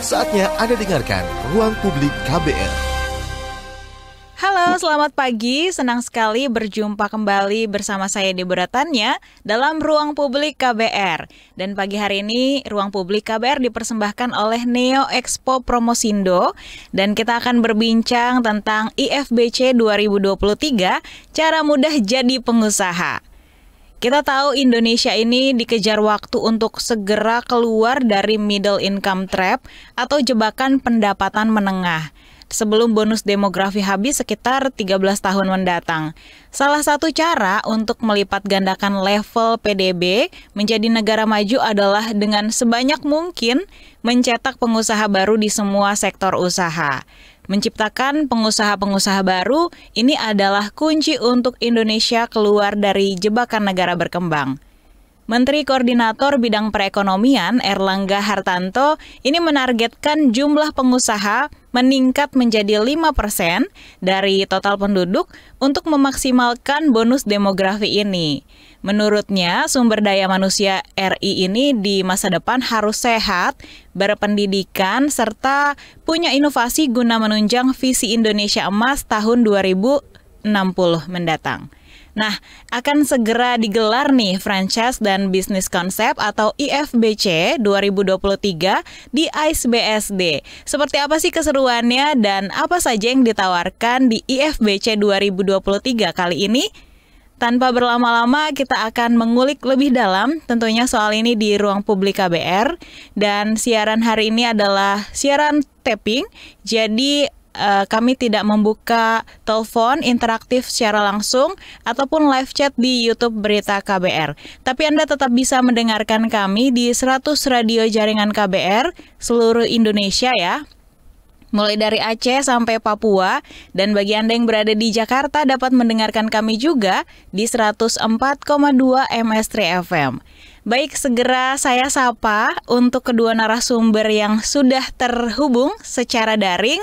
Saatnya Anda dengarkan Ruang Publik KBR. Halo, selamat pagi. Senang sekali berjumpa kembali bersama saya Deborah Tanya dalam Ruang Publik KBR. Dan pagi hari ini Ruang Publik KBR dipersembahkan oleh Neo Expo Promosindo dan kita akan berbincang tentang IFBC 2023, cara mudah jadi pengusaha. Kita tahu Indonesia ini dikejar waktu untuk segera keluar dari middle income trap atau jebakan pendapatan menengah sebelum bonus demografi habis sekitar 13 tahun mendatang. Salah satu cara untuk melipat gandakan level PDB menjadi negara maju adalah dengan sebanyak mungkin mencetak pengusaha baru di semua sektor usaha. Menciptakan pengusaha-pengusaha baru ini adalah kunci untuk Indonesia keluar dari jebakan negara berkembang. Menteri Koordinator Bidang Perekonomian Erlangga Hartanto ini menargetkan jumlah pengusaha meningkat menjadi 5% dari total penduduk untuk memaksimalkan bonus demografi ini. Menurutnya, sumber daya manusia RI ini di masa depan harus sehat, berpendidikan, serta punya inovasi guna menunjang visi Indonesia Emas tahun 2060 mendatang. Nah, akan segera digelar nih Franchise dan Business Concept atau IFBC 2023 di ICE BSD. Seperti apa sih keseruannya dan apa saja yang ditawarkan di IFBC 2023 kali ini? Tanpa berlama-lama, kita akan mengulik lebih dalam tentunya soal ini di Ruang Publik KBR. Dan siaran hari ini adalah siaran tapping, jadi kami tidak membuka telepon interaktif secara langsung ataupun live chat di YouTube Berita KBR. Tapi Anda tetap bisa mendengarkan kami di 100 radio jaringan KBR seluruh Indonesia ya. Mulai dari Aceh sampai Papua, dan bagi Anda yang berada di Jakarta dapat mendengarkan kami juga di 104,2 MS3 FM. Baik, segera saya sapa untuk kedua narasumber yang sudah terhubung secara daring.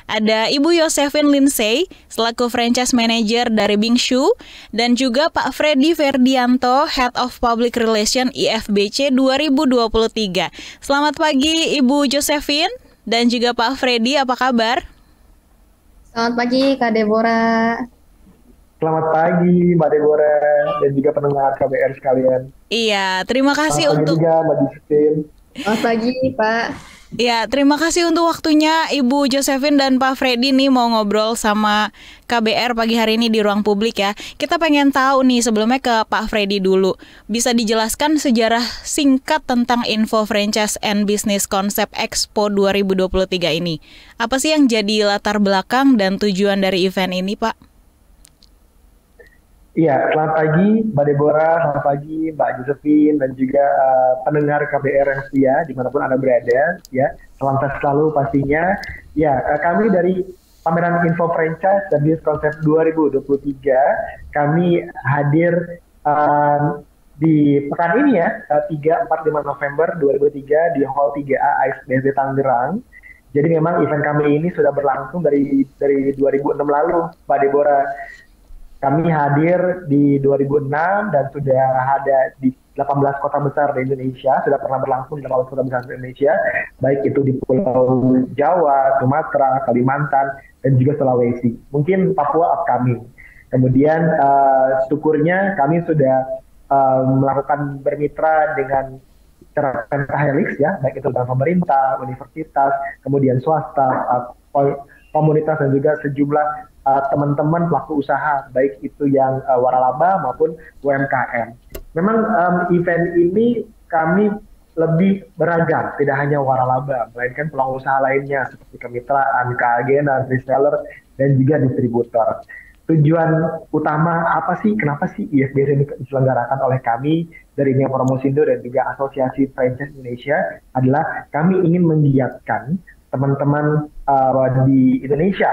Ada Ibu Josephine Lindsay selaku Franchise Manager dari Bingshu dan juga Pak Freddy Ferdianto, Head of Public Relations IFBC 2023. Selamat pagi Ibu Josephine dan juga Pak Freddy, apa kabar? Selamat pagi Kak Deborah. Selamat pagi Mbak Deborah dan juga pendengar KBR sekalian. Iya, terima kasih untuk juga Mbak Josephine. Selamat pagi Pak. Ya, terima kasih untuk waktunya Ibu Josephine dan Pak Freddy nih mau ngobrol sama KBR pagi hari ini di Ruang Publik ya. Kita pengen tahu nih sebelumnya ke Pak Freddy dulu. Bisa dijelaskan sejarah singkat tentang Info Franchise and Business Concept Expo 2023 ini. Apa sih yang jadi latar belakang dan tujuan dari event ini, Pak? Iya, selamat pagi Mbak Deborah, selamat pagi Mbak Josephine dan juga pendengar KBR yang setia dimanapun Anda berada. Ya, salam sehat selalu pastinya. Ya, kami dari pameran Info Franchise dan Business Concept 2023 kami hadir di pekan ini ya, 3, 4, 5 November 2023 di Hall 3A ICE BSD Tangerang. Jadi memang event kami ini sudah berlangsung dari 2006 lalu, Mbak Deborah. Kami hadir di 2006 dan sudah ada di 18 kota besar di Indonesia, sudah pernah berlangsung di 18 kota besar di Indonesia, baik itu di Pulau Jawa, Sumatera, Kalimantan, dan juga Sulawesi. Mungkin Papua upcoming. Kemudian syukurnya kami sudah melakukan bermitra dengan Pentahelix ya, baik itu dengan pemerintah, universitas, kemudian swasta, komunitas dan juga sejumlah teman-teman pelaku usaha, baik itu yang waralaba maupun UMKM. Memang event ini kami lebih beragam, tidak hanya waralaba, melainkan peluang usaha lainnya seperti kemitraan, keagenan, reseller, dan juga distributor. Tujuan utama apa sih, kenapa sih IFBC ini diselenggarakan oleh kami dari Neo Promosindo dan juga Asosiasi Franchise Indonesia adalah kami ingin menggiatkan teman-teman di Indonesia,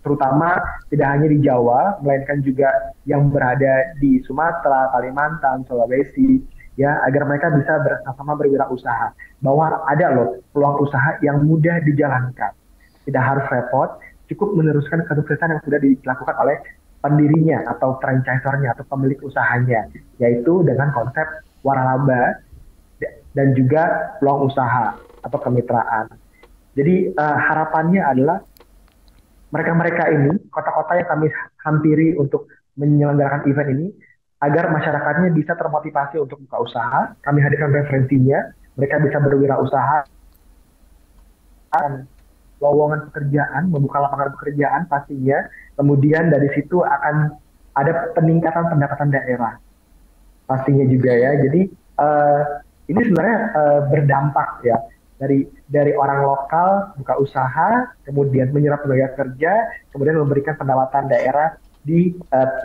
terutama tidak hanya di Jawa, melainkan juga yang berada di Sumatera, Kalimantan, Sulawesi, ya, agar mereka bisa bersama-sama berwirausaha. Bahwa ada loh peluang usaha yang mudah dijalankan, tidak harus repot, cukup meneruskan kesuksesan yang sudah dilakukan oleh pendirinya atau franchisornya atau pemilik usahanya, yaitu dengan konsep waralaba dan juga peluang usaha atau kemitraan. Jadi harapannya adalah mereka-mereka ini, kota-kota yang kami hampiri untuk menyelenggarakan event ini, agar masyarakatnya bisa termotivasi untuk buka usaha. Kami hadirkan referensinya, mereka bisa berwirausaha, lowongan pekerjaan, membuka lapangan pekerjaan pastinya. Kemudian dari situ akan ada peningkatan pendapatan daerah pastinya juga ya. Jadi ini sebenarnya berdampak ya dari orang lokal buka usaha, kemudian menyerap tenaga kerja, kemudian memberikan pendapatan daerah di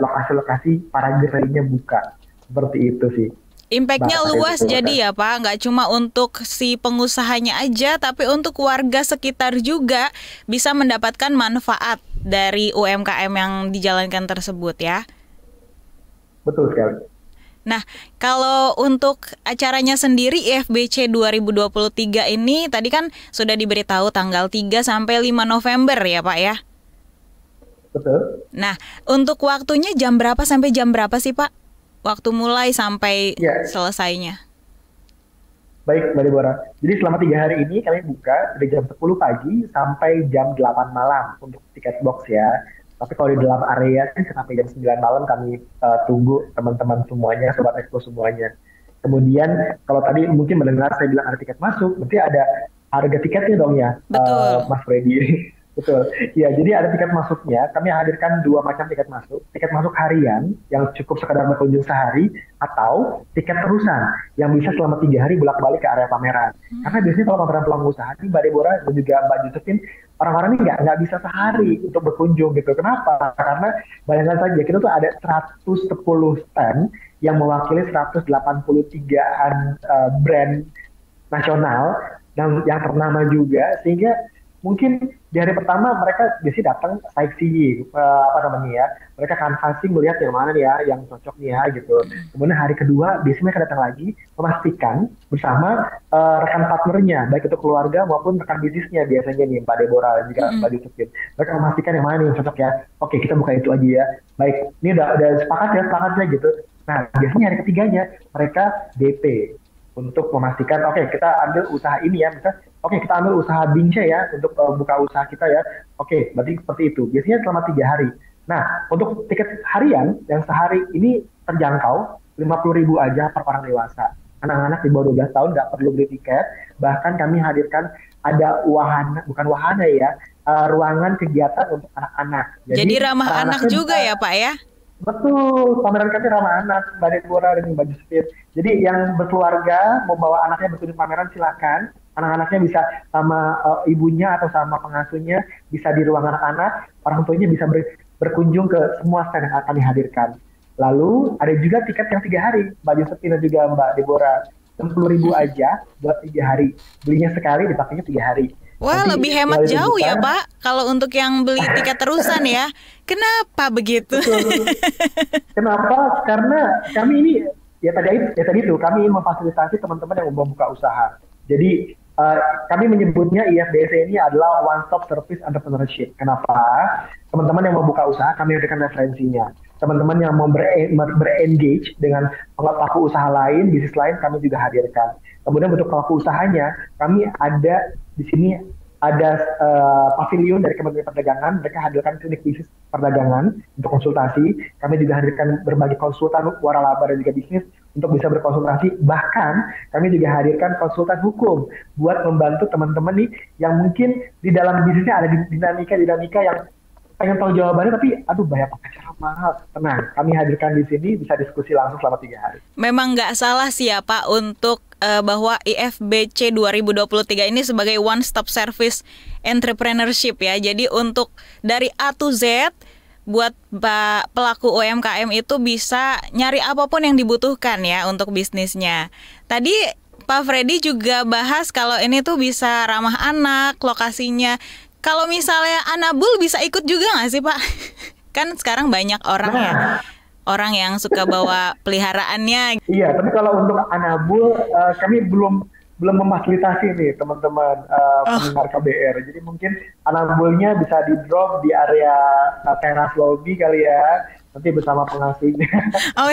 lokasi-lokasi para gerainya buka. Seperti itu sih. Impact-nya luas jadi ya Pak, nggak cuma untuk si pengusahanya aja, tapi untuk warga sekitar juga bisa mendapatkan manfaat dari UMKM yang dijalankan tersebut ya. Betul sekali. Nah, kalau untuk acaranya sendiri IFBC 2023 ini tadi kan sudah diberitahu tanggal 3 sampai 5 November ya Pak ya? Betul. Nah, untuk waktunya jam berapa sampai jam berapa sih Pak? Waktu mulai sampai selesainya. Baik, Mbak Deborah. Jadi selama 3 hari ini kami buka dari jam 10 pagi sampai jam 8 malam untuk tiket box ya. Tapi kalau di dalam area sih sampai jam 9 malam kami tunggu teman-teman semuanya, Sobat Expo semuanya. Kemudian kalau tadi mungkin mendengar saya bilang ada tiket masuk, berarti ada harga tiketnya dong ya, Mas Freddy. Betul. Ya, jadi ada tiket masuknya. Kami hadirkan 2 macam tiket masuk. Tiket masuk harian yang cukup sekadar berkunjung sehari, atau tiket terusan yang bisa selama 3 hari bolak-balik ke area pameran. Karena biasanya kalau pameran peluang usaha ini Mbak Deborah dan juga Mbak Josephine, orang-orang ini nggak bisa sehari untuk berkunjung gitu. Kenapa? Karena bayangkan saja kita tuh ada 110 stand yang mewakili 183-an brand nasional dan yang ternama juga, sehingga mungkin di hari pertama mereka biasanya datang sightseeing, mereka canvassing melihat yang mana nih ya, yang cocok nih ya gitu. Kemudian hari kedua biasanya mereka datang lagi memastikan bersama rekan partnernya, baik itu keluarga maupun rekan bisnisnya biasanya nih Mbak Deborah dan juga Mbak Josephine. Mereka memastikan yang mana nih yang cocok ya. Oke, kita buka itu aja ya. Baik, ini udah sepakat ya gitu. Nah, biasanya hari ketiganya mereka DP untuk memastikan, oke, kita ambil usaha ini ya, misalnya, oke, kita ambil usaha Binca ya, untuk buka usaha kita ya, oke, berarti seperti itu. Biasanya selama 3 hari. Nah, untuk tiket harian, yang sehari ini terjangkau, 50.000 aja per orang dewasa. Anak-anak di bawah 12 tahun nggak perlu beli tiket, bahkan kami hadirkan ada ruangan kegiatan untuk anak-anak. Jadi ramah anak juga ya Pak ya? Betul, pameran kami ramah anak, Mbak Deborah dan Mbak Josephine. Jadi yang berkeluarga mau bawa anaknya berkunjung pameran silakan. Anak-anaknya bisa sama ibunya atau sama pengasuhnya, bisa di ruang anak-anak. Orang tuanya bisa berkunjung ke semua stand yang kami hadirkan. Lalu ada juga tiket yang 3 hari, Mbak Josephine dan juga Mbak Deborah. 60.000 aja buat 3 hari. Belinya sekali, dipakainya 3 hari. Wah, nanti lebih hemat jauh ya Pak, kalau untuk yang beli tiket terusan ya. Kenapa begitu? Kenapa? Karena kami ini, ya tadi itu, kami ingin memfasilitasi teman-teman yang mau buka usaha. Jadi kami menyebutnya IFBC ini adalah One Stop Service Entrepreneurship. Kenapa? Teman-teman yang mau buka usaha, kami hadirkan referensinya. Teman-teman yang mau berengage dengan pelaku usaha lain, bisnis lain, kami juga hadirkan. Kemudian untuk pelaku usahanya, kami ada di sini ada pavilion dari Kementerian Perdagangan. Mereka hadirkan klinik bisnis perdagangan untuk konsultasi. Kami juga hadirkan berbagai konsultan waralaba dan juga bisnis untuk bisa berkonsultasi. Bahkan kami juga hadirkan konsultan hukum buat membantu teman-teman nih yang mungkin di dalam bisnisnya ada dinamika yang pengen tahu jawabannya tapi aduh bayar pengacara mahal. Tenang, kami hadirkan di sini, bisa diskusi langsung selama 3 hari. Memang nggak salah sih ya Pak untuk bahwa IFBC 2023 ini sebagai one stop service entrepreneurship ya. Jadi untuk dari A to Z buat pelaku UMKM itu bisa nyari apapun yang dibutuhkan ya untuk bisnisnya. Tadi Pak Freddy juga bahas kalau ini tuh bisa ramah anak, lokasinya. Kalau misalnya Anabul bisa ikut juga nggak sih Pak? Kan sekarang banyak orang yang suka bawa peliharaannya. Iya, tapi kalau untuk Anabul kami belum memfasilitasi nih teman-teman pendengar KBR. Jadi mungkin Anabulnya bisa di drop di area teras lobby kali ya. nanti bersama pengasihnya. Oh,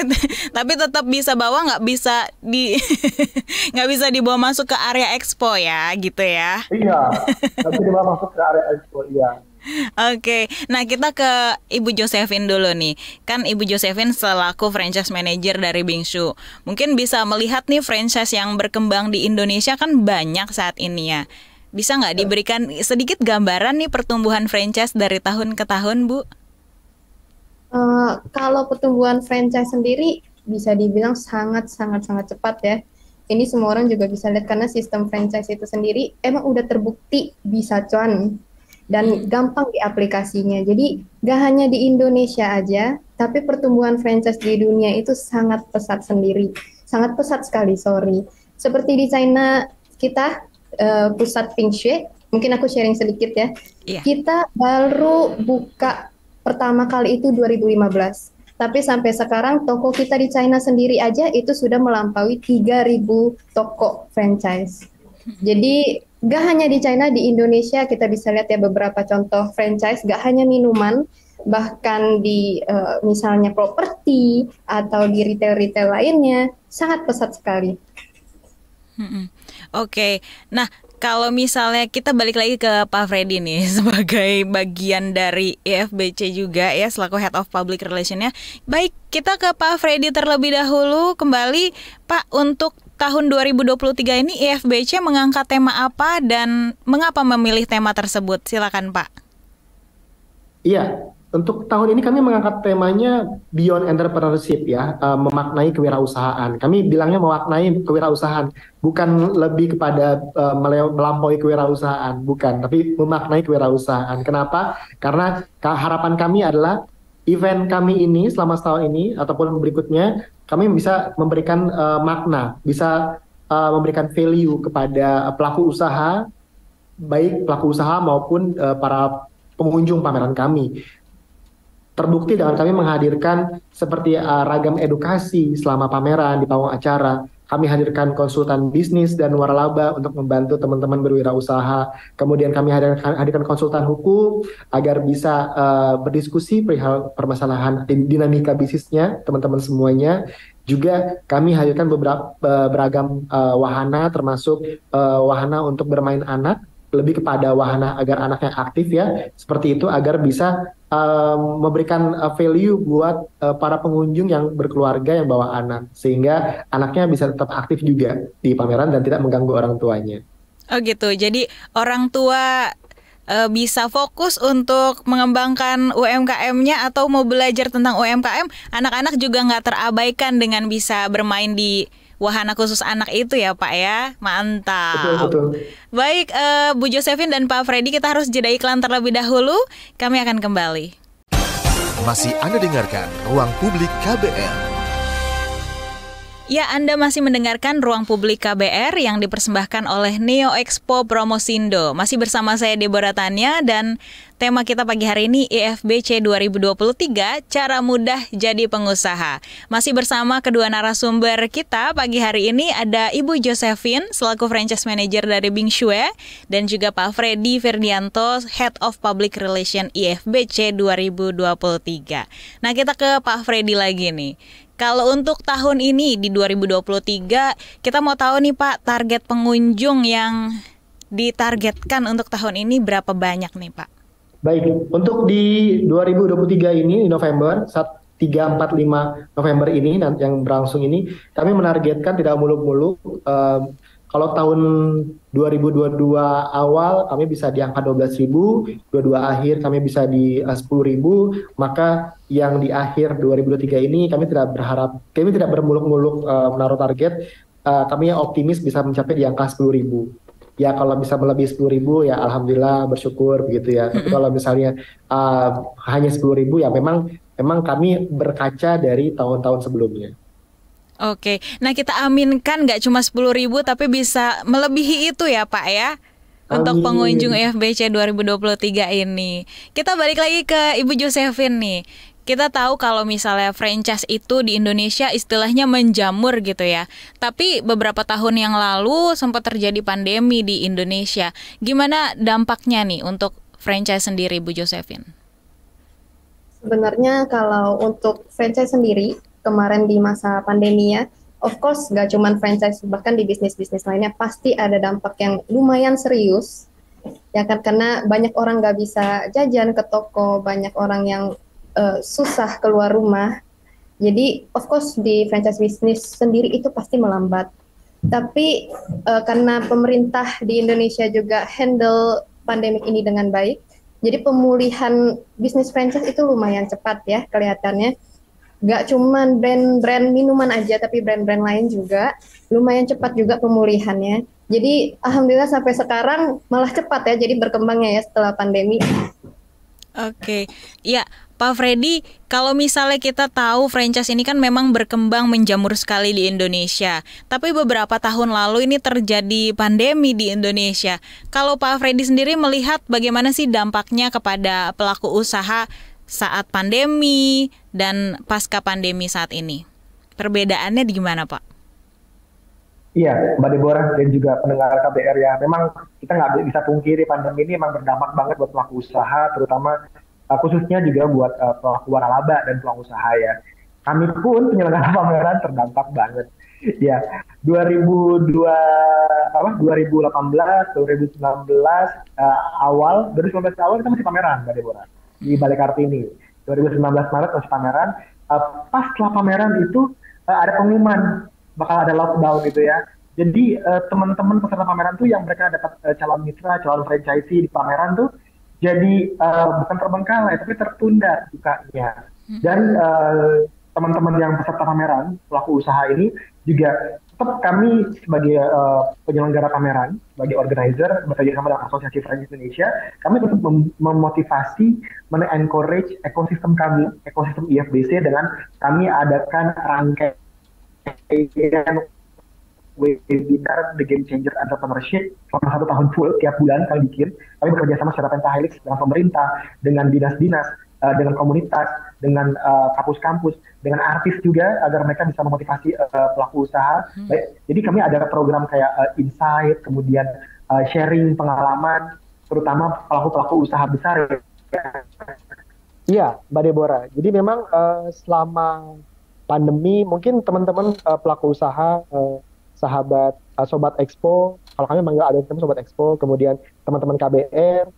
tapi tetap bisa bawa, nggak bisa nggak bisa dibawa masuk ke area expo ya, gitu ya? Iya, nanti dibawa masuk ke area expo, iya. Oke, nah kita ke Ibu Josephine dulu nih. Kan Ibu Josephine selaku franchise manager dari Bingsu, mungkin bisa melihat nih franchise yang berkembang di Indonesia kan banyak saat ini ya. Bisa nggak diberikan sedikit gambaran nih pertumbuhan franchise dari tahun ke tahun, Bu? Kalau pertumbuhan franchise sendiri bisa dibilang sangat cepat ya. Ini semua orang juga bisa lihat karena sistem franchise itu sendiri emang udah terbukti bisa cuan dan gampang di aplikasinya. Jadi gak hanya di Indonesia aja, tapi pertumbuhan franchise di dunia itu sangat pesat sekali, sorry. Seperti di China kita pusat Ping Shui, mungkin aku sharing sedikit ya. Iya. Kita baru buka pertama kali itu 2015. Tapi sampai sekarang toko kita di China sendiri aja itu sudah melampaui 3.000 toko franchise. Jadi gak hanya di China, di Indonesia kita bisa lihat ya beberapa contoh franchise, gak hanya minuman, bahkan di misalnya properti atau di retail-retail lainnya, sangat pesat sekali. Oke, nah kalau misalnya kita balik lagi ke Pak Freddy nih sebagai bagian dari IFBC juga ya selaku Head of Public Relation-nya. Baik, kita ke Pak Freddy terlebih dahulu kembali. Pak, untuk tahun 2023 ini IFBC mengangkat tema apa dan mengapa memilih tema tersebut? Silakan Pak. Iya, untuk tahun ini kami mengangkat temanya Beyond Entrepreneurship ya, memaknai kewirausahaan. Kami bilangnya memaknai kewirausahaan, bukan lebih kepada melampaui kewirausahaan, bukan, tapi memaknai kewirausahaan. Kenapa? Karena harapan kami adalah event kami ini selama setahun ini ataupun berikutnya, kami bisa memberikan makna, bisa memberikan value kepada pelaku usaha, baik pelaku usaha maupun para pengunjung pameran kami. Terbukti dengan kami menghadirkan seperti ragam edukasi selama pameran di panggung acara. Kami hadirkan konsultan bisnis dan waralaba untuk membantu teman-teman berwirausaha. Kemudian kami hadirkan konsultan hukum agar bisa berdiskusi perihal permasalahan dinamika bisnisnya teman-teman semuanya. Juga kami hadirkan beberapa beragam wahana termasuk wahana untuk bermain anak, lebih kepada wahana agar anaknya aktif ya, seperti itu agar bisa memberikan value buat para pengunjung yang berkeluarga yang bawa anak, sehingga anaknya bisa tetap aktif juga di pameran dan tidak mengganggu orang tuanya. Oh gitu, jadi orang tua bisa fokus untuk mengembangkan UMKM-nya atau mau belajar tentang UMKM, anak-anak juga nggak terabaikan dengan bisa bermain di wahana khusus anak itu ya Pak ya, mantap. Betul. Baik, Bu Josephine dan Pak Freddy, kita harus jeda iklan terlebih dahulu. Kami akan kembali. Masih Anda dengarkan Ruang Publik KBR. Ya, Anda masih mendengarkan Ruang Publik KBR yang dipersembahkan oleh Neo Expo Promosindo. Masih bersama saya Deborah Tanya dan tema kita pagi hari ini IFBC 2023, cara mudah jadi pengusaha. Masih bersama kedua narasumber kita pagi hari ini ada Ibu Josephine selaku Franchise Manager dari Bingsu dan juga Pak Freddy Firdianto, Head of Public Relation IFBC 2023. Nah, kita ke Pak Freddy lagi nih. Kalau untuk tahun ini di 2023, kita mau tahu nih Pak, target pengunjung yang ditargetkan untuk tahun ini berapa banyak nih Pak? Baik, untuk di 2023 ini di November, 3, 4, 5 November ini yang berlangsung ini, kami menargetkan tidak muluk-muluk. Kalau tahun 2022 awal kami bisa di angka 12.000, 22 akhir kami bisa di 10.000, maka yang di akhir 2023 ini kami tidak bermuluk-muluk menaruh target, kami optimis bisa mencapai di angka 10.000. Ya kalau bisa melebihi 10.000 ya alhamdulillah bersyukur begitu ya. Tapi kalau misalnya hanya 10.000 ya memang kami berkaca dari tahun-tahun sebelumnya. Oke, nah kita aminkan nggak cuma 10.000 tapi bisa melebihi itu ya Pak ya. Untuk Amin. pengunjung IFBC 2023 ini. Kita balik lagi ke Ibu Josephine nih. Kita tahu kalau misalnya franchise itu di Indonesia istilahnya menjamur gitu ya. Tapi beberapa tahun yang lalu sempat terjadi pandemi di Indonesia. Gimana dampaknya nih untuk franchise sendiri, Bu Josephine? Sebenarnya kalau untuk franchise sendiri, kemarin di masa pandemi ya, of course nggak cuma franchise, bahkan di bisnis-bisnis lainnya pasti ada dampak yang lumayan serius, ya kan? Karena banyak orang nggak bisa jajan ke toko, banyak orang yang susah keluar rumah. Jadi, of course di franchise bisnis sendiri itu pasti melambat. Tapi karena pemerintah di Indonesia juga handle pandemik ini dengan baik, jadi pemulihan bisnis franchise itu lumayan cepat ya kelihatannya. Gak cuman brand-brand minuman aja, tapi brand-brand lain juga lumayan cepat juga pemulihannya. Jadi alhamdulillah sampai sekarang malah cepat ya, jadi berkembangnya ya setelah pandemi. Oke, ya Pak Freddy, kalau misalnya kita tahu franchise ini kan memang berkembang menjamur sekali di Indonesia, tapi beberapa tahun lalu ini terjadi pandemi di Indonesia. Kalau Pak Freddy sendiri melihat bagaimana sih dampaknya kepada pelaku usaha saat pandemi dan pasca pandemi saat ini? Perbedaannya di gimana, Pak? Iya, Mbak Deborah dan juga pendengar KBR ya. Memang kita nggak bisa pungkiri pandemi ini memang berdampak banget buat pelaku usaha, terutama khususnya juga buat pelaku waralaba dan pelaku usaha ya. Kami pun penyelenggara pameran terdampak banget. Ya, 2018, 2019 awal kita masih pameran, Mbak Deborah, di Balai Kartini. 2019 Maret masih pameran. Pas setelah pameran itu ada pengumuman bakal ada lockdown gitu ya. Jadi teman-teman peserta pameran tuh yang mereka dapat calon mitra, calon franchisee di pameran tuh jadi bukan terbengkalai tapi tertunda bukanya. Dan teman-teman yang peserta pameran, pelaku usaha ini juga tetap kami sebagai penyelenggara pameran, sebagai organizer bekerja sama dengan Asosiasi Franchise Indonesia, kami tetap memotivasi, men-encourage ekosistem kami, ekosistem IFBC dengan kami adakan rangkaian webinar The Game Changer Entrepreneurship selama 1 tahun full, tiap bulan kami bikin. Kami bekerja sama secara pentahelix dengan pemerintah, dengan dinas-dinas, dengan komunitas, dengan kampus-kampus, dengan artis juga agar mereka bisa memotivasi pelaku usaha. Jadi kami ada program kayak insight, kemudian sharing pengalaman, terutama pelaku-pelaku usaha besar. Iya, Mbak Deborah. Jadi memang selama pandemi mungkin teman-teman pelaku usaha, sahabat Sobat Expo, kalau kami manggil ada yang Sobat Expo, kemudian teman-teman KBR,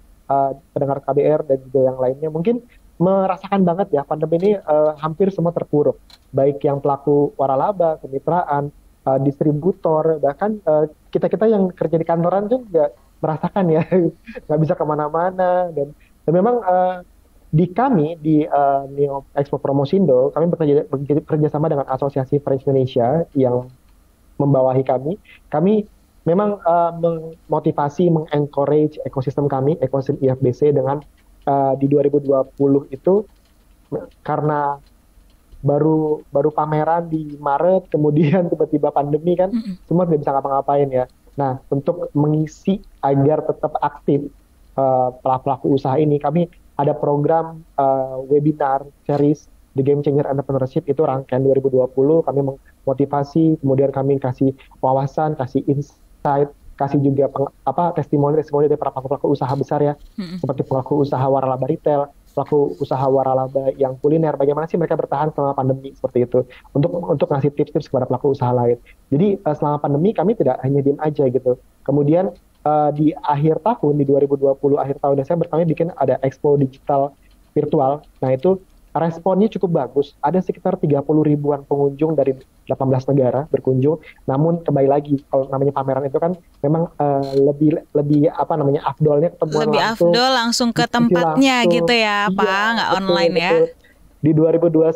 pendengar KBR dan juga yang lainnya mungkin merasakan banget ya pandemi ini hampir semua terpuruk, baik yang pelaku waralaba, kemitraan, distributor, bahkan kita-kita yang kerja di kantoran juga merasakan ya nggak bisa kemana-mana dan memang di kami di Neo Expo Promosindo kami bekerja sama dengan Asosiasi Franchise Indonesia yang membawahi kami memang memotivasi, mengencourage ekosistem kami, ekosistem IFBC dengan di 2020 itu karena baru pameran di Maret, kemudian tiba-tiba pandemi kan, semua tidak bisa ngapa-ngapain ya. Nah, untuk mengisi agar tetap aktif pelaku usaha ini, kami ada program webinar series The Game Changer Entrepreneurship, itu rangkaian 2020, kami memotivasi, kemudian kami kasih wawasan, kasih insight, kasih juga testimoni dari para pelaku usaha besar ya, seperti pelaku usaha waralaba retail, pelaku usaha waralaba yang kuliner, bagaimana sih mereka bertahan selama pandemi seperti itu, untuk ngasih tips-tips kepada pelaku usaha lain. Jadi selama pandemi kami tidak hanya diam aja gitu. Kemudian di akhir tahun, di 2020 akhir tahun Desember, kami bikin ada Expo Digital Virtual. Nah itu responnya cukup bagus, ada sekitar 30 ribuan pengunjung dari 18 negara berkunjung. Namun kembali lagi, kalau namanya pameran itu kan memang lebih afdolnya ketemuan lebih langsung. Lebih afdol langsung ke tempatnya langsung. Gitu ya, Pak, nggak online ya. Di 2021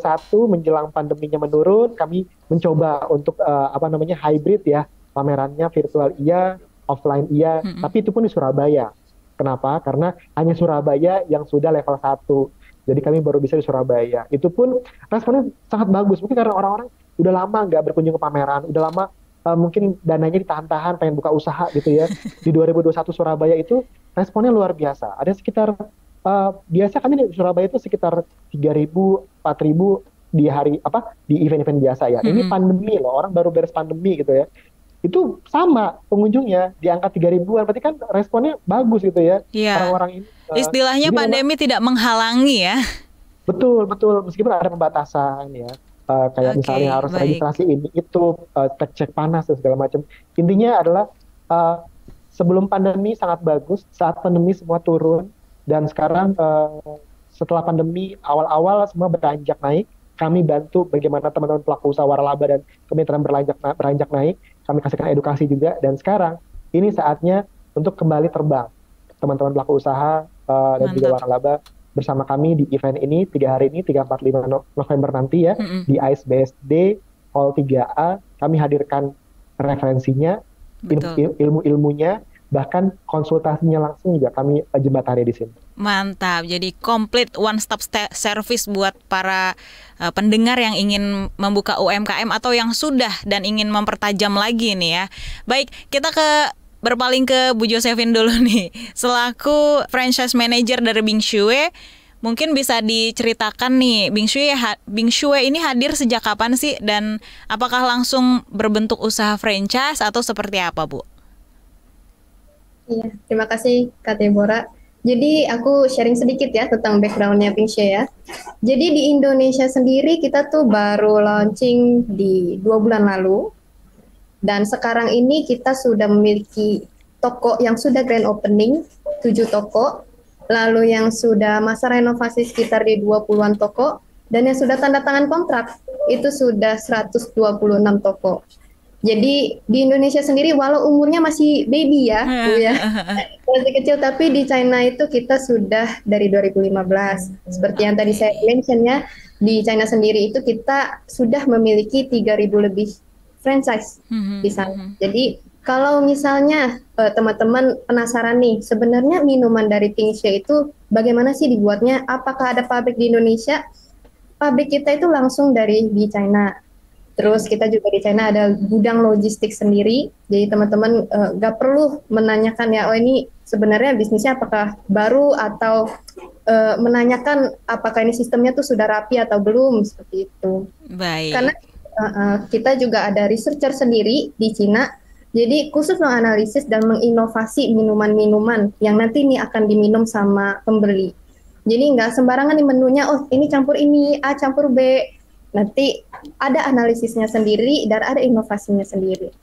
menjelang pandeminya menurun, kami mencoba untuk hybrid ya, pamerannya virtual iya, offline iya, tapi itu pun di Surabaya. Kenapa? Karena hanya Surabaya yang sudah level 1. Jadi kami baru bisa di Surabaya. Itu pun responnya sangat bagus. Mungkin karena orang-orang udah lama nggak berkunjung ke pameran, udah lama mungkin dananya ditahan-tahan, pengen buka usaha gitu ya. Di 2021 Surabaya itu responnya luar biasa. Ada sekitar, biasa kami di Surabaya itu sekitar 3.000, 4.000 di event-event biasa ya. Ini pandemi loh, orang baru beres pandemi gitu ya. Itu sama pengunjungnya di angka 3.000-an, berarti kan responnya bagus gitu ya. Iya. Orang-orang ini istilahnya pandemi tidak menghalangi ya. Betul, betul. Meskipun ada pembatasan ya, kayak Oke, misalnya harus baik. registrasi ini itu, cek panas dan segala macam. Intinya adalah eh, sebelum pandemi sangat bagus, saat pandemi semua turun, dan sekarang setelah pandemi awal-awal semua beranjak naik. Kami bantu bagaimana teman-teman pelaku usaha waralaba dan kemitraan beranjak naik. Kami kasihkan edukasi juga, dan sekarang ini saatnya untuk kembali terbang. Teman-teman pelaku usaha dan juga Mantap. waralaba bersama kami di event ini 3 hari ini 3, 4, 5 November nanti ya, Mm-mm. di ASBSD Hall 3A. Kami hadirkan referensinya, Betul. ilmu-ilmunya, bahkan konsultasinya langsung juga kami jembatani di sini. Mantap, jadi komplit one stop service buat para pendengar yang ingin membuka UMKM atau yang sudah dan ingin mempertajam lagi nih ya. Baik, kita berpaling ke Bu Josephine dulu nih. Selaku franchise manager dari Bing Shue, mungkin bisa diceritakan nih, Bing Shue ini hadir sejak kapan sih, dan apakah langsung berbentuk usaha franchise atau seperti apa, Bu? Iya, terima kasih Kak Deborah. Jadi aku sharing sedikit ya tentang background-nya Pingshe ya. Jadi di Indonesia sendiri kita tuh baru launching di 2 bulan lalu. Dan sekarang ini kita sudah memiliki toko yang sudah grand opening, 7 toko. Lalu yang sudah masa renovasi sekitar di 20-an toko. Dan yang sudah tanda tangan kontrak itu sudah 126 toko. Jadi di Indonesia sendiri walau umurnya masih baby ya, Bu ya. Masih kecil, tapi di China itu kita sudah dari 2015. Seperti yang tadi saya mention ya, di China sendiri itu kita sudah memiliki 3.000 lebih franchise di sana. Jadi kalau misalnya teman-teman penasaran nih, sebenarnya minuman dari Pingshe itu bagaimana sih dibuatnya? Apakah ada pabrik di Indonesia? Pabrik kita itu langsung dari di China. Terus kita juga di China ada gudang logistik sendiri, jadi teman-teman nggak perlu menanyakan ya, oh ini sebenarnya bisnisnya apakah baru, atau menanyakan apakah ini sistemnya tuh sudah rapi atau belum, seperti itu. Baik. Karena kita juga ada researcher sendiri di China, jadi khusus menganalisis dan menginovasi minuman-minuman yang nanti ini akan diminum sama pembeli. Jadi nggak sembarangan nih menunya, oh ini campur ini, A campur B. Nanti ada analisisnya sendiri dan ada inovasinya sendiri.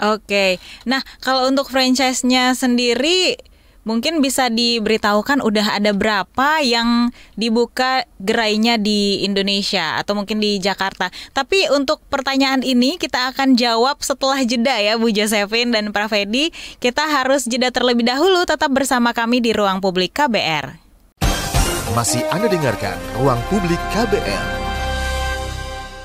Oke, nah kalau untuk franchise-nya sendiri mungkin bisa diberitahukan udah ada berapa yang dibuka gerainya di Indonesia atau mungkin di Jakarta. Tapi untuk pertanyaan ini kita akan jawab setelah jeda ya Bu Josephine dan Pak Fedi. Kita harus jeda terlebih dahulu, tetap bersama kami di Ruang Publik KBR. Masih Anda dengarkan Ruang Publik KBR.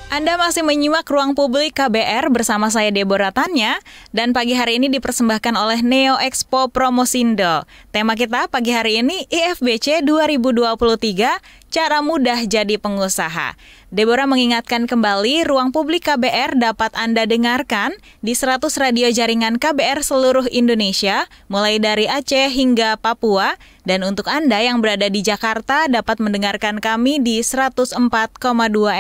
Anda masih menyimak Ruang Publik KBR bersama saya Deborah Tanya, dan pagi hari ini dipersembahkan oleh Neo Expo Promosindo. Tema kita pagi hari ini IFBC 2023, cara mudah jadi pengusaha. Deborah mengingatkan kembali Ruang Publik KBR dapat Anda dengarkan di 100 radio jaringan KBR seluruh Indonesia, mulai dari Aceh hingga Papua. Dan untuk Anda yang berada di Jakarta dapat mendengarkan kami di 104,2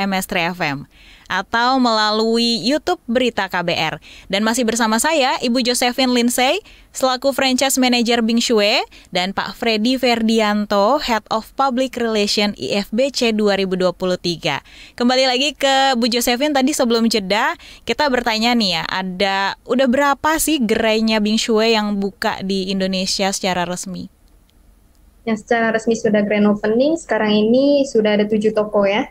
MS FM atau melalui YouTube Berita KBR. Dan masih bersama saya, Ibu Josephine Lindsay, selaku Franchise Manager Bing Shue, dan Pak Freddy Ferdianto, Head of Public Relation IFBC 2023. Kembali lagi ke Bu Josephine, tadi sebelum jeda, kita bertanya nih ya, udah berapa sih gerainya Bing Shue yang buka di Indonesia secara resmi? Yang secara resmi sudah grand opening, sekarang ini sudah ada 7 toko ya.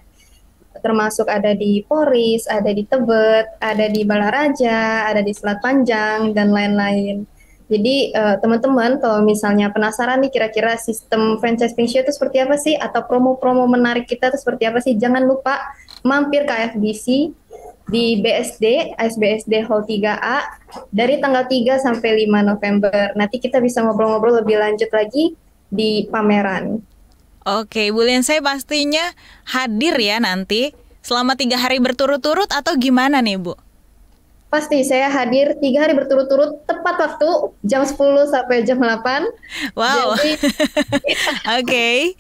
Termasuk ada di Poris, ada di Tebet, ada di Balaraja, ada di Selat Panjang, dan lain-lain. Jadi teman-teman kalau misalnya penasaran nih kira-kira sistem franchise Pingshe itu seperti apa sih, atau promo-promo menarik kita itu seperti apa sih, jangan lupa mampir ke IFBC di BSD, ASBSD Hall 3A dari tanggal 3 sampai 5 November. Nanti kita bisa ngobrol-ngobrol lebih lanjut lagi di pameran. Oke, Bu Lindsay pastinya hadir ya nanti selama 3 hari berturut-turut atau gimana nih Bu? Pasti saya hadir 3 hari berturut-turut tepat waktu jam 10 sampai jam 8. Wow. Jadi, Oke.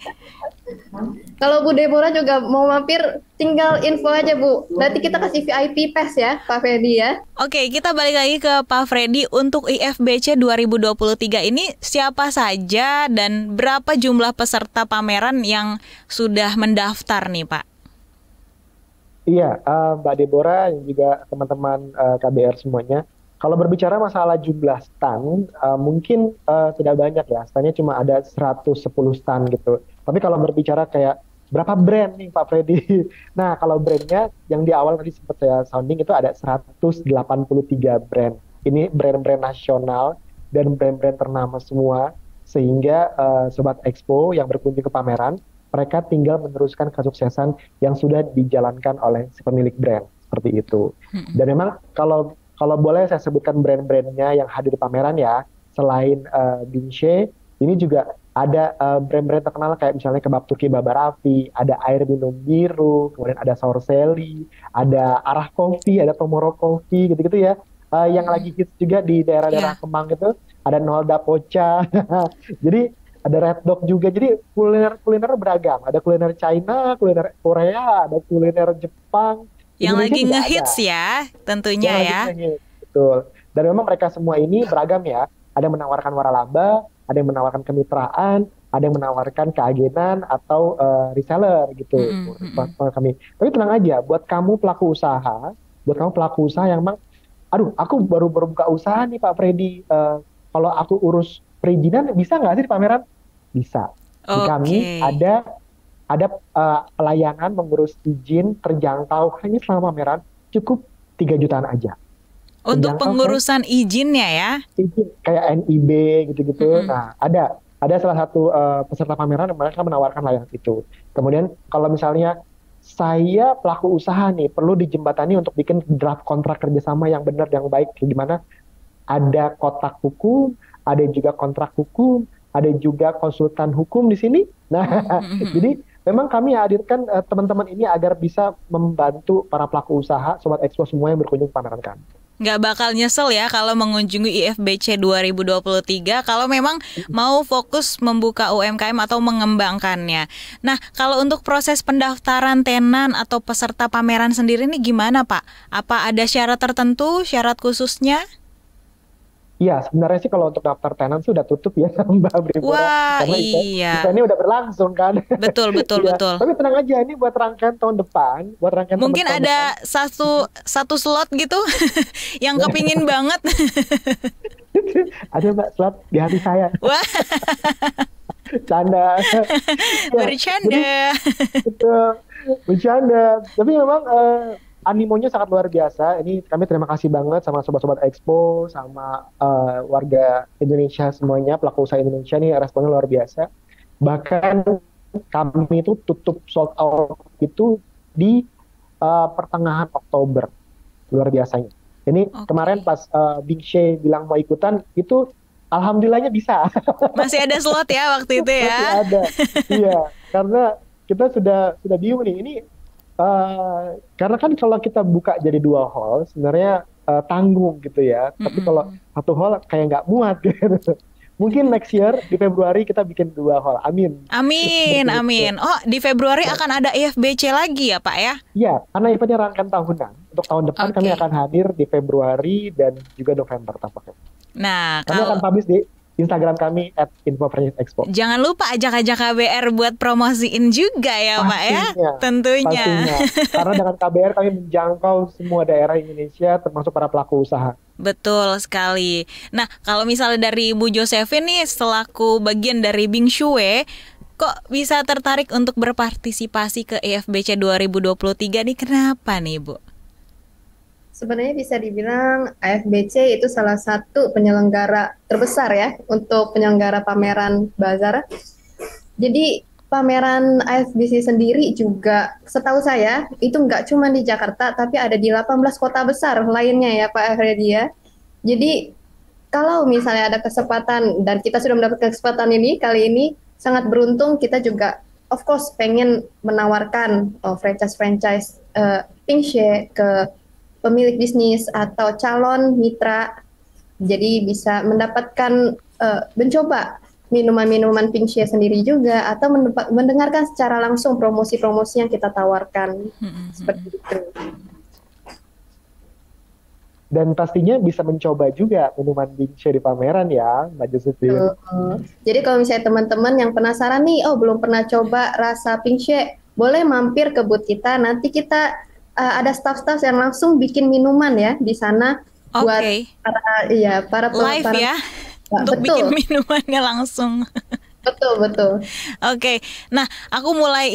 Kalau Bu Deborah juga mau mampir, tinggal info aja Bu. Nanti kita kasih VIP pass ya, Pak Freddy ya. Oke, kita balik lagi ke Pak Freddy. Untuk IFBC 2023 ini siapa saja dan berapa jumlah peserta pameran yang sudah mendaftar nih Pak? Iya, Mbak Deborah dan juga teman-teman KBR semuanya. Kalau berbicara masalah jumlah stand, mungkin tidak banyak ya. Standnya cuma ada 110 stand gitu. Tapi kalau berbicara kayak berapa brand nih Pak Freddy? Nah, kalau brandnya yang di awal tadi sempat saya sounding itu ada 183 brand. Ini brand-brand nasional dan brand-brand ternama semua. Sehingga Sobat Expo yang berkunjung ke pameran, mereka tinggal meneruskan kesuksesan yang sudah dijalankan oleh si pemilik brand. Seperti itu. Dan memang kalau boleh saya sebutkan brand-brandnya yang hadir di pameran ya, selain Bingshe, ini juga ada brand-brand terkenal kayak misalnya kebab Turki Baba Raffi, ada air minum biru, kemudian ada Sorseli, ada Arah Coffee, ada Tomorrow Coffee, gitu-gitu ya. Yang lagi hits juga di daerah-daerah Kemang itu, ada Nolda Pocha. Jadi ada Red Dog juga. Jadi kuliner beragam. Ada kuliner China, kuliner Korea, ada kuliner Jepang. Yang Indonesia lagi juga ngehits ada. ya, tentunya Yang ya. lagi ngehits, betul. Dan memang mereka semua ini beragam ya. Ada yang menawarkan waralaba, ada yang menawarkan kemitraan, ada yang menawarkan keagenan atau reseller gitu. Kami. Tapi tenang aja, buat kamu pelaku usaha yang memang, aduh, aku baru buka usaha nih Pak Freddy. Kalau aku urus perizinan bisa nggak sih di pameran? Bisa. Di kami ada pelayanan mengurus izin terjangkau hanya selama pameran cukup 3 jutaan aja. Untuk pengurusan izinnya ya? Izin kayak NIB gitu-gitu. Nah, ada salah satu peserta pameran yang mereka menawarkan layanan itu. Kemudian kalau misalnya saya pelaku usaha nih perlu dijembatani untuk bikin draft kontrak kerjasama yang benar yang baik, gimana? Ada kotak hukum, ada juga kontrak hukum, ada juga konsultan hukum di sini. Nah, jadi memang kami hadirkan teman-teman ini agar bisa membantu para pelaku usaha, Sobat Expo semua yang berkunjung ke pameran kami. Nggak bakal nyesel ya kalau mengunjungi IFBC 2023 kalau memang mau fokus membuka UMKM atau mengembangkannya. Nah, kalau untuk proses pendaftaran tenan atau peserta pameran sendiri ini gimana Pak? Apa ada syarat tertentu, syarat khususnya? Iya, sebenarnya sih kalau untuk daftar tenan sudah tutup ya Mbak Bribora. Wah, karena iya. Ini udah berlangsung kan. Betul. Ya, tapi tenang aja, ini buat rangkaian tahun depan. Mungkin ada satu slot gitu yang kepingin banget. Ada Mbak slot di hati saya. Wah. Canda. Bercanda. Betul, bercanda. Tapi memang animonya sangat luar biasa. Ini kami terima kasih banget sama sobat-sobat Expo, sama warga Indonesia semuanya, pelaku usaha Indonesia nih responnya luar biasa. Bahkan kami itu tutup sold out itu di pertengahan Oktober, luar biasanya. Ini kemarin pas Bingshe bilang mau ikutan, itu alhamdulillahnya bisa. Masih ada slot ya waktu itu ya? Masih ada, iya. Karena kita sudah bingung nih, ini karena kan kalau kita buka jadi 2 hall sebenarnya tanggung gitu ya. Tapi kalau 1 hall kayak nggak muat gitu. Mungkin next year di Februari kita bikin 2 hall. Amin. Amin. Oh, di Februari akan ada IFBC lagi ya Pak ya? Iya, karena eventnya rangkaian tahunan. Untuk tahun depan kami akan hadir di Februari dan juga November tampaknya. Nah, kami akan publish di Instagram kami @info_franchise_expo. Jangan lupa ajak-ajak KBR buat promosiin juga ya Pak ya, tentunya. Karena dengan KBR kami menjangkau semua daerah Indonesia termasuk para pelaku usaha. Betul sekali. Nah, kalau misalnya dari Bu Josephine nih selaku bagian dari Bingshe, kok bisa tertarik untuk berpartisipasi ke IFBC 2023 nih, kenapa nih Bu? Sebenarnya bisa dibilang IFBC itu salah satu penyelenggara terbesar ya untuk penyelenggara pameran bazar. Jadi pameran IFBC sendiri juga setahu saya itu nggak cuma di Jakarta tapi ada di 18 kota besar lainnya ya Pak Freddy ya. Jadi kalau misalnya ada kesempatan dan kita sudah mendapatkan kesempatan ini kali ini sangat beruntung, kita juga of course pengen menawarkan franchise Bingshe ke pemilik bisnis atau calon mitra, jadi bisa mendapatkan mencoba minuman-minuman Pink Share sendiri juga, atau mendengarkan secara langsung promosi-promosi yang kita tawarkan. Seperti itu. Dan pastinya bisa mencoba juga minuman Pink Share di pameran ya, Mbak Josephine. Jadi kalau misalnya teman-teman yang penasaran nih, belum pernah coba rasa Pink Share, boleh mampir ke booth kita. Nanti kita ada staff-staff yang langsung bikin minuman ya di sana buat para live ya, untuk bikin minumannya langsung. Betul. Oke, nah aku mulai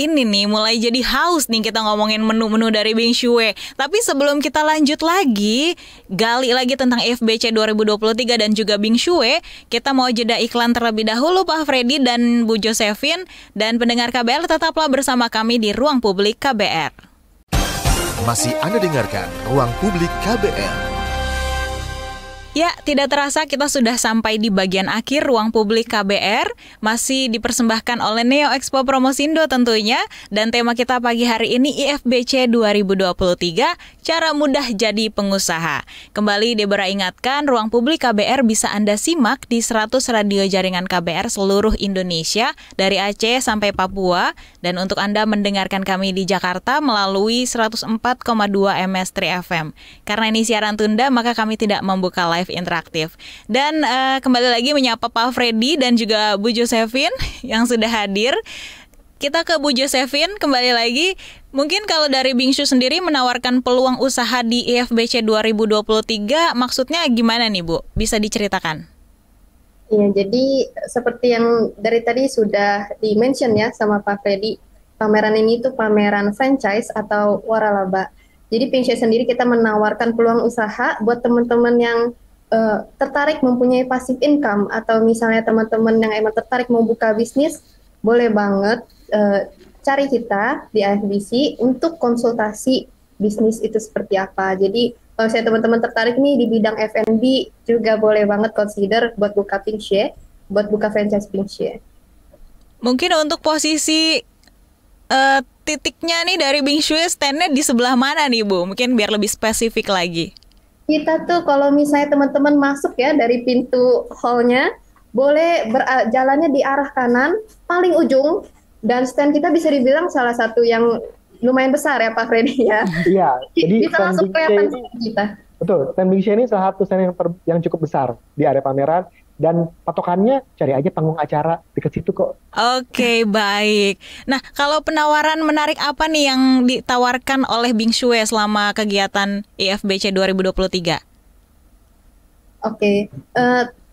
jadi haus nih kita ngomongin menu-menu dari Bing Shue. Tapi sebelum kita lanjut lagi, gali lagi tentang IFBC 2023 dan juga Bing Shue, kita mau jeda iklan terlebih dahulu Pak Freddy dan Bu Josephine. Dan pendengar KBR tetaplah bersama kami di Ruang Publik KBR. Masih Anda dengarkan Ruang Publik KBR. Ya, tidak terasa kita sudah sampai di bagian akhir Ruang Publik KBR. Masih dipersembahkan oleh Neo Expo Promosindo tentunya. Dan tema kita pagi hari ini IFBC 2023, cara mudah jadi pengusaha. Kembali Deborah ingatkan, Ruang Publik KBR bisa Anda simak di 100 radio jaringan KBR seluruh Indonesia, dari Aceh sampai Papua. Dan untuk Anda mendengarkan kami di Jakarta melalui 104,2 MS3 FM. Karena ini siaran tunda, maka kami tidak membuka live interaktif. Dan kembali lagi menyapa Pak Freddy dan juga Bu Josephine yang sudah hadir. Kita ke Bu Josephine kembali lagi. Mungkin kalau dari Bing Shue sendiri menawarkan peluang usaha di IFBC 2023, maksudnya gimana nih Bu? Bisa diceritakan? Iya, jadi seperti yang dari tadi sudah di-mention ya sama Pak Freddy, pameran ini tuh pameran franchise atau waralaba. Jadi Bing Shue sendiri kita menawarkan peluang usaha buat teman-teman yang tertarik mempunyai passive income, atau misalnya teman-teman yang emang tertarik mau buka bisnis, boleh banget cari kita di IFBC untuk konsultasi bisnis itu seperti apa. Jadi kalau saya teman-teman tertarik nih di bidang F&B, juga boleh banget consider buat buka Pink Share, buat buka franchise Pink Share. Mungkin untuk posisi titiknya nih dari Bing Shue, stand-nya di sebelah mana nih Bu? Mungkin biar lebih spesifik lagi. Kita tuh kalau misalnya teman-teman masuk ya dari pintu hall-nya, boleh jalannya di arah kanan, paling ujung, dan stand kita bisa dibilang salah satu yang lumayan besar ya Pak Freddy ya. Iya, jadi bisa langsung kelihatan kita. Betul, stand Bing Share ini salah satu stand yang cukup besar di area pameran, dan patokannya cari aja panggung acara dekat situ kok. Oke, baik. Nah, kalau penawaran menarik apa nih yang ditawarkan oleh Bing Shue selama kegiatan IFBC 2023? Oke,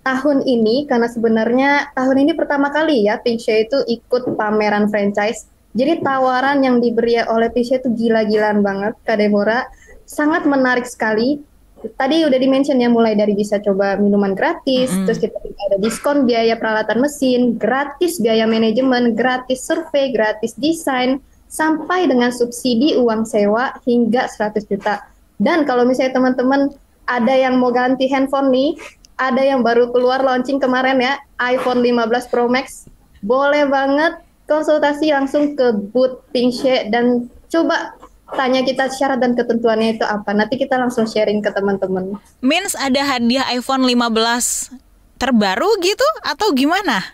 tahun ini, karena sebenarnya tahun ini pertama kali ya Pink Share itu ikut pameran franchise. Jadi tawaran yang diberi oleh Pink Share itu gila-gilaan banget, Kak Deborah. Sangat menarik sekali. Tadi udah di-mention ya, mulai dari bisa coba minuman gratis, terus kita ada diskon biaya peralatan mesin, gratis biaya manajemen, gratis survei, gratis desain, sampai dengan subsidi uang sewa hingga 100 juta. Dan kalau misalnya teman-teman ada yang mau ganti handphone nih, ada yang baru keluar launching kemarin ya, iPhone 15 Pro Max, boleh banget konsultasi langsung ke booth Pink Share dan coba tanya kita syarat dan ketentuannya itu apa. Nanti kita langsung sharing ke teman-teman. Means ada hadiah iPhone 15 terbaru gitu atau gimana?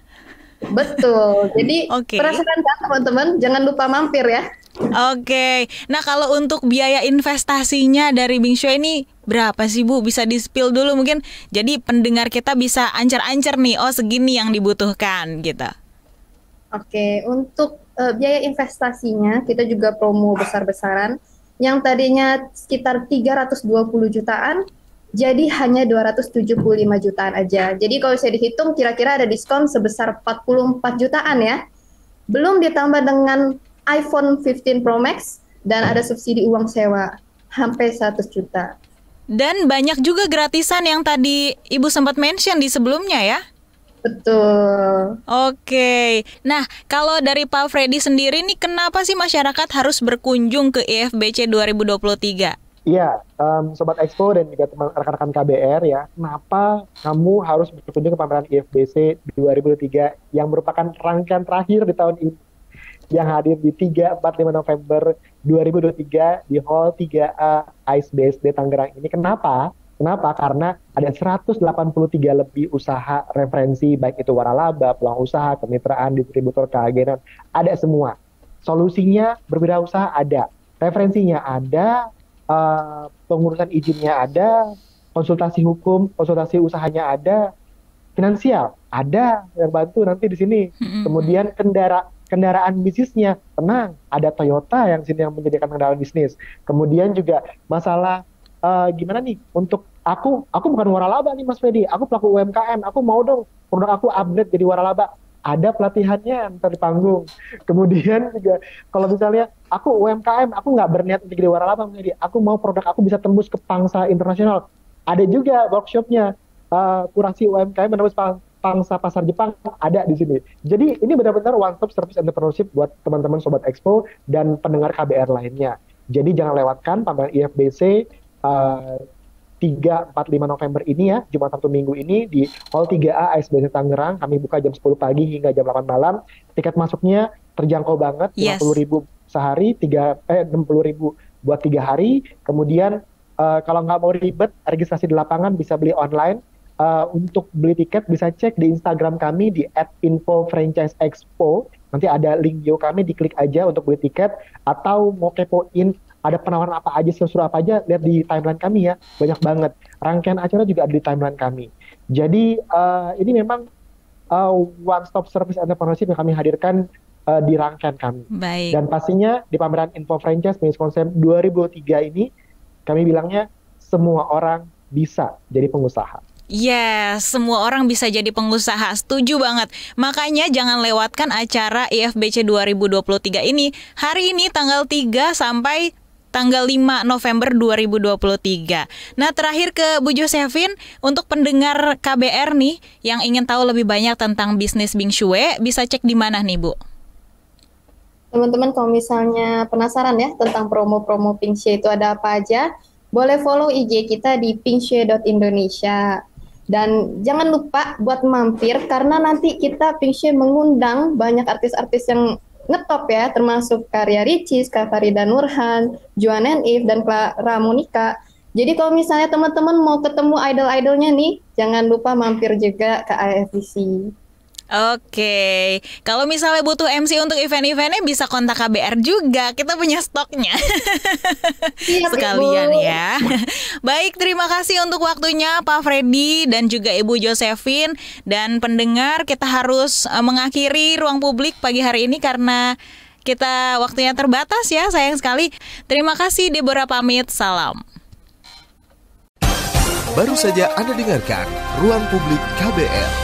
Betul. Jadi penasaran kan teman-teman? Jangan lupa mampir ya. Oke. Nah, kalau untuk biaya investasinya dari Bing Shue ini berapa sih Bu? Bisa di-spill dulu mungkin. Jadi pendengar kita bisa ancer-ancer nih, oh segini yang dibutuhkan gitu. Oke, untuk biaya investasinya kita juga promo besar-besaran. Yang tadinya sekitar 320 jutaan, jadi hanya 275 jutaan aja. Jadi kalau saya dihitung kira-kira ada diskon sebesar 44 jutaan ya. Belum ditambah dengan iPhone 15 Pro Max dan ada subsidi uang sewa sampai 100 juta. Dan banyak juga gratisan yang tadi Ibu sempat mention di sebelumnya ya? Betul. Oke. Nah, kalau dari Pak Freddy sendiri nih, kenapa sih masyarakat harus berkunjung ke IFBC 2023? Iya, Sobat Expo dan juga teman rekan-rekan KBR ya, kenapa kamu harus berkunjung ke pameran IFBC 2023 yang merupakan rangkaian terakhir di tahun ini, yang hadir di 3, 4, 5 November 2023 di Hall 3A AIS BSD Tangerang ini. Kenapa? Kenapa? Karena ada 183 lebih usaha referensi, baik itu waralaba, peluang usaha, kemitraan, distributor, keagenan, ada semua. Solusinya berwirausaha ada, referensinya ada, pengurusan izinnya ada, konsultasi hukum, konsultasi usahanya ada, finansial ada yang bantu nanti di sini. Kemudian kendaraan bisnisnya, tenang, ada Toyota yang sini yang menyediakan kendaraan bisnis. Kemudian juga masalah gimana nih untuk aku bukan waralaba nih Mas Freddy, aku pelaku UMKM, aku mau dong produk aku upgrade jadi waralaba, ada pelatihannya ntar di panggung. Kemudian juga kalau misalnya aku UMKM, aku nggak berniat untuk jadi waralaba, jadi aku mau produk aku bisa tembus ke pangsa internasional, ada juga workshopnya. Kurasi UMKM menembus pangsa pasar Jepang ada di sini. Jadi ini benar-benar one stop service entrepreneurship buat teman-teman Sobat Expo dan pendengar KBR lainnya. Jadi jangan lewatkan pameran IFBC 3, 4, 5 November ini ya, Jumat Sabtu Minggu ini di Hall 3A ASBC Tangerang. Kami buka jam 10 pagi hingga jam 8 malam. Tiket masuknya terjangkau banget, 50.000 sehari, 60.000 buat 3 hari. Kemudian kalau nggak mau ribet, registrasi di lapangan bisa beli online. Untuk beli tiket bisa cek di Instagram kami di @info_franchise_expo. Nanti ada link bio kami, diklik aja untuk beli tiket. Atau mau kepoin ada penawaran apa aja, sesuatu apa aja, lihat di timeline kami ya, banyak banget. Rangkaian acara juga ada di timeline kami. Jadi ini memang one stop service entrepreneurship yang kami hadirkan di rangkaian kami. Baik. Dan pastinya di pameran Info Franchise Business Concept 2023 ini kami bilangnya semua orang bisa jadi pengusaha. Yes, semua orang bisa jadi pengusaha, setuju banget. Makanya jangan lewatkan acara IFBC 2023 ini. Hari ini tanggal 3 sampai tanggal 5 November 2023. Nah, terakhir ke Bu Josephine, untuk pendengar KBR nih yang ingin tahu lebih banyak tentang bisnis Bing Shue, bisa cek di mana nih, Bu? Teman-teman kalau misalnya penasaran ya tentang promo-promo Bing Shue itu ada apa aja, boleh follow IG kita di pingsue.indonesia. Dan jangan lupa buat mampir karena nanti kita Bing Shue mengundang banyak artis-artis yang ngetop ya, termasuk Karya Ricis, Kak Farida Nurhan, Joan and Eve, dan Clara Monica. Jadi kalau misalnya teman-teman mau ketemu idol-idolnya nih, jangan lupa mampir juga ke IFBC. Oke, kalau misalnya butuh MC untuk event-eventnya bisa kontak KBR juga, kita punya stoknya. Sekalian ya. Baik, terima kasih untuk waktunya Pak Freddy dan juga Ibu Josephine. Dan pendengar, kita harus mengakhiri ruang publik pagi hari ini karena kita waktunya terbatas ya, sayang sekali. Terima kasih, Deborah pamit, salam. Baru saja Anda dengarkan Ruang Publik KBR.